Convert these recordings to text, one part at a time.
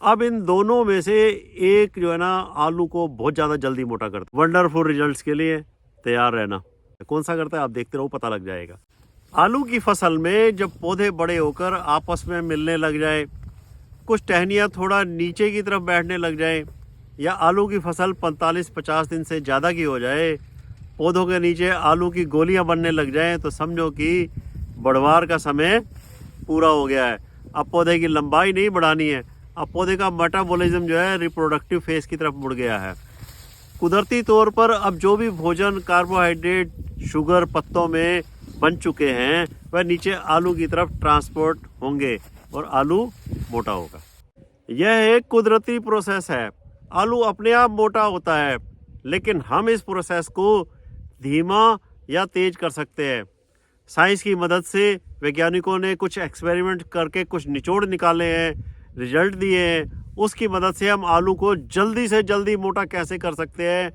अब इन दोनों में से एक जो है ना आलू को बहुत ज़्यादा जल्दी मोटा करता है। वंडरफुल रिजल्ट्स के लिए तैयार रहना। कौन सा करता है आप देखते रहो, पता लग जाएगा। आलू की फसल में जब पौधे बड़े होकर आपस में मिलने लग जाए, कुछ टहनियाँ थोड़ा नीचे की तरफ बैठने लग जाए, या आलू की फसल 45-50 दिन से ज़्यादा की हो जाए, पौधों के नीचे आलू की गोलियां बनने लग जाएं, तो समझो कि बढ़वार का समय पूरा हो गया है। अब पौधे की लंबाई नहीं बढ़ानी है, अब पौधे का मेटाबॉलिज्म जो है रिप्रोडक्टिव फेज की तरफ मुड़ गया है। कुदरती तौर पर अब जो भी भोजन कार्बोहाइड्रेट शुगर पत्तों में बन चुके हैं वह नीचे आलू की तरफ ट्रांसपोर्ट होंगे और आलू मोटा होगा। यह एक कुदरती प्रोसेस है। आलू अपने आप मोटा होता है, लेकिन हम इस प्रोसेस को धीमा या तेज कर सकते हैं। साइंस की मदद से वैज्ञानिकों ने कुछ एक्सपेरिमेंट करके कुछ निचोड़ निकाले हैं, रिजल्ट दिए हैं। उसकी मदद से हम आलू को जल्दी से जल्दी मोटा कैसे कर सकते हैं,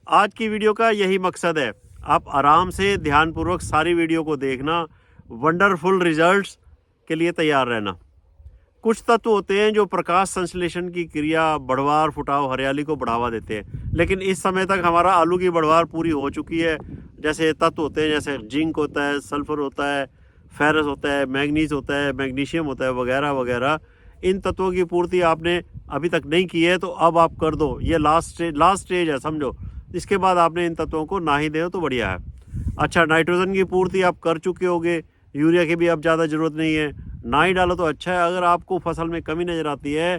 आज की वीडियो का यही मकसद है। आप आराम से ध्यानपूर्वक सारी वीडियो को देखना, वंडरफुल रिजल्ट्स के लिए तैयार रहना। कुछ तत्व होते हैं जो प्रकाश संश्लेषण की क्रिया, बढ़वार, फुटाव, हरियाली को बढ़ावा देते हैं, लेकिन इस समय तक हमारा आलू की बढ़वार पूरी हो चुकी है। जैसे तत्व होते हैं, जैसे जिंक होता है, सल्फर होता है, फेरस होता है, मैग्नीज होता है, मैग्नीशियम होता है, वगैरह वगैरह। इन तत्वों की पूर्ति आपने अभी तक नहीं की है तो अब आप कर दो। ये लास्ट स्टेज है समझो। इसके बाद आपने इन तत्वों को ना ही दे तो बढ़िया है। अच्छा, नाइट्रोजन की पूर्ति आप कर चुके होगे, यूरिया की भी अब ज़्यादा ज़रूरत नहीं है, ना ही डालो तो अच्छा है। अगर आपको फसल में कमी नज़र आती है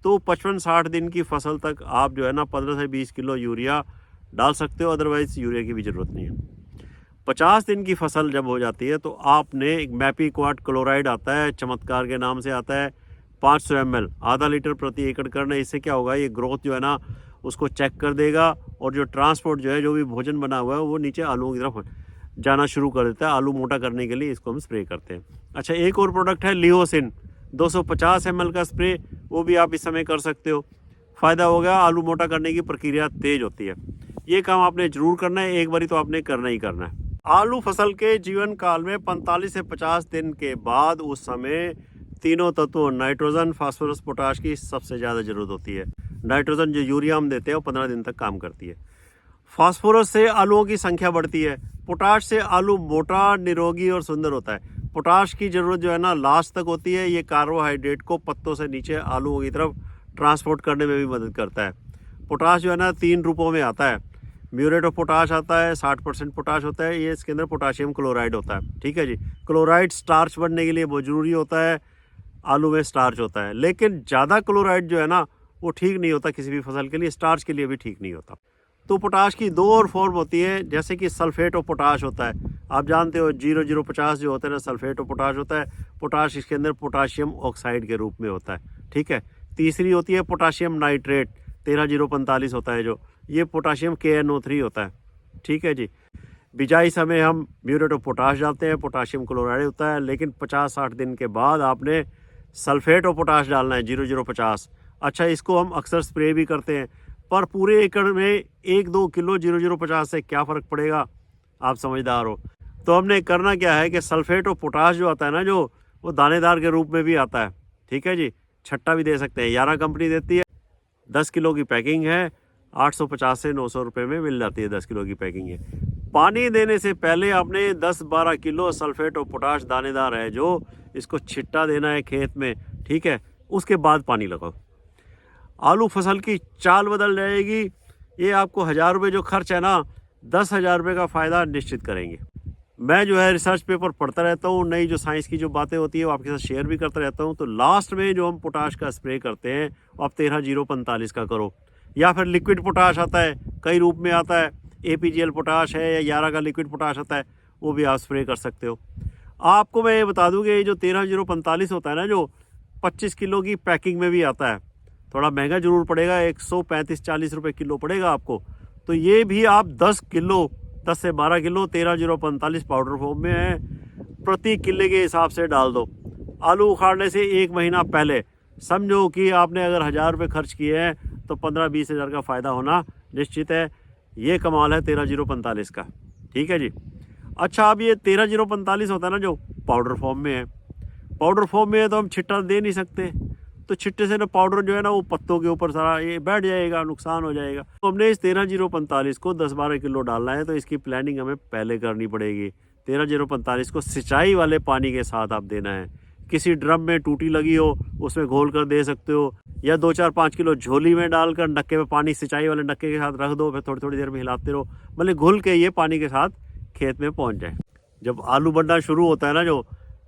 तो 55-60 दिन की फसल तक आप जो है ना 15 से 20 किलो यूरिया डाल सकते हो, अदरवाइज़ यूरिया की भी ज़रूरत नहीं है। 50 दिन की फसल जब हो जाती है तो आपने एक मैपीक्वाट क्लोराइड आता है, चमत्कार के नाम से आता है, 500 ml आधा लीटर प्रति एकड़ करना। इससे क्या होगा, ये ग्रोथ जो है ना उसको चेक कर देगा और जो ट्रांसपोर्ट जो है, जो भी भोजन बना हुआ है वो नीचे आलूओं की तरफ जाना शुरू कर देता है। आलू मोटा करने के लिए इसको हम स्प्रे करते हैं। अच्छा, एक और प्रोडक्ट है लियोसिन, 250 ml का स्प्रे, वो भी आप इस समय कर सकते हो। फ़ायदा हो गया, आलू मोटा करने की प्रक्रिया तेज होती है। ये काम आपने ज़रूर करना है, एक बारी तो आपने करना ही करना है। आलू फसल के जीवन काल में 45 से 50 दिन के बाद उस समय तीनों तत्वों नाइट्रोजन, फास्फोरस, पोटाश की सबसे ज़्यादा ज़रूरत होती है। नाइट्रोजन जो यूरिया हम देते हैं वो 15 दिन तक काम करती है। फास्फोरस से आलूओं की संख्या बढ़ती है। पोटाश से आलू मोटा, निरोगी और सुंदर होता है। पोटाश की ज़रूरत जो है ना लास्ट तक होती है। ये कार्बोहाइड्रेट को पत्तों से नीचे आलूओं की तरफ ट्रांसपोर्ट करने में भी मदद करता है। पोटाश जो है ना 3 रूपों में आता है। म्यूरेट ऑफ पोटाश आता है, 60% पोटाश होता है, ये इसके अंदर पोटाशियम क्लोराइड होता है। ठीक है जी। क्लोराइड स्टार्च बनने के लिए बहुत ज़रूरी होता है, आलू में स्टार्च होता है, लेकिन ज़्यादा क्लोराइड जो है ना वो ठीक नहीं होता किसी भी फसल के लिए, स्टार्च के लिए भी ठीक नहीं होता। तो पोटाश की 2 और फॉर्म होती है, जैसे कि सल्फेट ऑफ पोटाश होता है, आप जानते हो 0050 जो होता है ना, सल्फेट ऑफ पोटाश होता है। पोटाश इसके अंदर पोटाशियम ऑक्साइड के रूप में होता है। ठीक है। तीसरी होती है पोटाशियम नाइट्रेट, 13045 होता है, जो ये पोटाशियम KNO3 होता है। ठीक है जी। बिजाई समय हम म्यूरेट ऑफ पोटाश डालते हैं, पोटाशियम क्लोराइड होता है, लेकिन 50-60 दिन के बाद आपने सल्फेट ऑफ पोटाश डालना है, 0050। अच्छा, इसको हम अक्सर स्प्रे भी करते हैं, पर पूरे एकड़ में 1-2 किलो 0050 से क्या फ़र्क पड़ेगा, आप समझदार हो। तो हमने करना क्या है कि सल्फेट ऑफ पोटाश जो आता है ना, जो वो दानेदार के रूप में भी आता है। ठीक है जी। छट्टा भी दे सकते हैं, यारा कंपनी देती है। 10 किलो की पैकिंग है, 850 से 900 रुपये में मिल जाती है। 10 किलो की पैकिंग है। पानी देने से पहले आपने 10-12 किलो सल्फेट ऑफ पोटाश दानेदार है जो, इसको छिट्टा देना है खेत में। ठीक है। उसके बाद पानी लगाओ, आलू फसल की चाल बदल जाएगी। ये आपको 1000 रुपये जो खर्च है ना, 10,000 रुपये का फ़ायदा निश्चित करेंगे। मैं जो है रिसर्च पेपर पढ़ता रहता हूँ, नई जो साइंस की जो बातें होती है वो आपके साथ शेयर भी करता रहता हूँ। तो लास्ट में जो हम पोटाश का स्प्रे करते हैं वो आप 13-045 का करो, या फिर लिक्विड पोटाश आता है, कई रूप में आता है, APGL पोटाश है, या यारा का लिक्विड पोटाश आता है, वो भी आप स्प्रे कर सकते हो। आपको मैं ये बता दूँ कि ये जो 13-045 होता है ना, जो 25 किलो की पैकिंग में भी आता है, थोड़ा महंगा जरूर पड़ेगा, 135-40 रुपये किलो पड़ेगा आपको। तो ये भी आप 10 से 12 किलो 13-045 पाउडर फॉर्म में है, प्रति किले के हिसाब से डाल दो। आलू उखाड़ने से 1 महीना पहले समझो कि आपने अगर 1000 रुपये खर्च किए हैं तो 15-20 हज़ार का फ़ायदा होना निश्चित है। ये कमाल है 13-045 का। ठीक है जी। अच्छा, अब ये 13-045 होता है ना, जो पाउडर फॉर्म में है, पाउडर फॉर्म में है तो हम छिट्टा दे नहीं सकते, तो छिट्टे से ना पाउडर जो है ना वो पत्तों के ऊपर सारा ये बैठ जाएगा, नुकसान हो जाएगा। तो हमने इस 13-0-45 को 10-12 किलो डालना है, तो इसकी प्लानिंग हमें पहले करनी पड़ेगी। 13-0-45 को सिंचाई वाले पानी के साथ आप देना है। किसी ड्रम में टूटी लगी हो उसमें घोल कर दे सकते हो, या 2-4-5 किलो झोली में डालकर नक्के में पानी सिंचाई वाले नक्के के साथ रख दो, फिर थोड़ी थोड़ी देर में हिलाते रहो, मतलब घुल के ये पानी के साथ खेत में पहुंच जाए। जब आलू बनना शुरू होता है ना जो,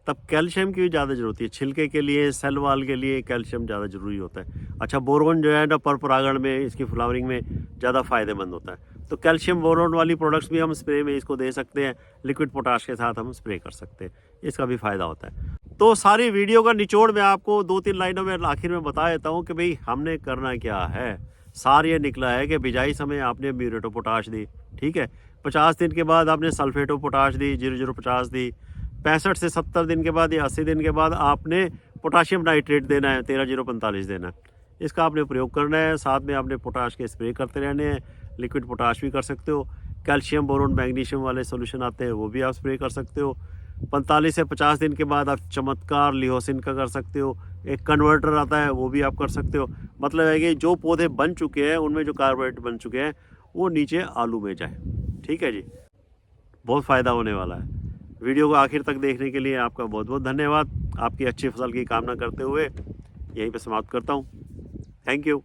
तब कैल्शियम की भी ज़्यादा जरूरत है। छिलके के लिए, सेल वाल के लिए कैल्शियम ज़्यादा जरूरी होता है। अच्छा, बोरोन जो है ना पर परागण में, इसकी फ्लावरिंग में ज़्यादा फायदेमंद होता है। तो कैल्शियम बोरोन वाली प्रोडक्ट्स भी हम स्प्रे में इसको दे सकते हैं, लिक्विड पोटाश के साथ हम स्प्रे कर सकते हैं, इसका भी फायदा होता है। तो सारी वीडियो का निचोड़ मैं आपको 2-3 लाइनों में आखिर में बता देता हूँ कि भाई हमने करना क्या है। सार ये निकला है कि बिजाई समय आपने म्यूरेट ऑफ पोटाश दी, ठीक है, 50 दिन के बाद आपने सल्फेट ऑफ पोटाश दी, 0050 दी, 65 से 70 दिन के बाद या 80 दिन के बाद आपने पोटाशियम नाइट्रेट देना है, 13-0-45 देना है। इसका आपने प्रयोग करना है। साथ में आपने पोटाश के स्प्रे करते रहने हैं, लिक्विड पोटाश भी कर सकते हो। कैल्शियम बोरोन मैग्नीशियम वाले सोल्यूशन आते हैं, वो भी आप स्प्रे कर सकते हो। 45 से 50 दिन के बाद आप चमत्कार लिहोसिन का कर सकते हो। एक कन्वर्टर आता है, वो भी आप कर सकते हो। मतलब है कि जो पौधे बन चुके हैं उनमें जो कार्बोहाइड्रेट बन चुके हैं वो नीचे आलू में जाए। ठीक है जी, बहुत फ़ायदा होने वाला है। वीडियो को आखिर तक देखने के लिए आपका बहुत बहुत धन्यवाद। आपकी अच्छी फसल की कामना करते हुए यहीं पे समाप्त करता हूँ। Thank you.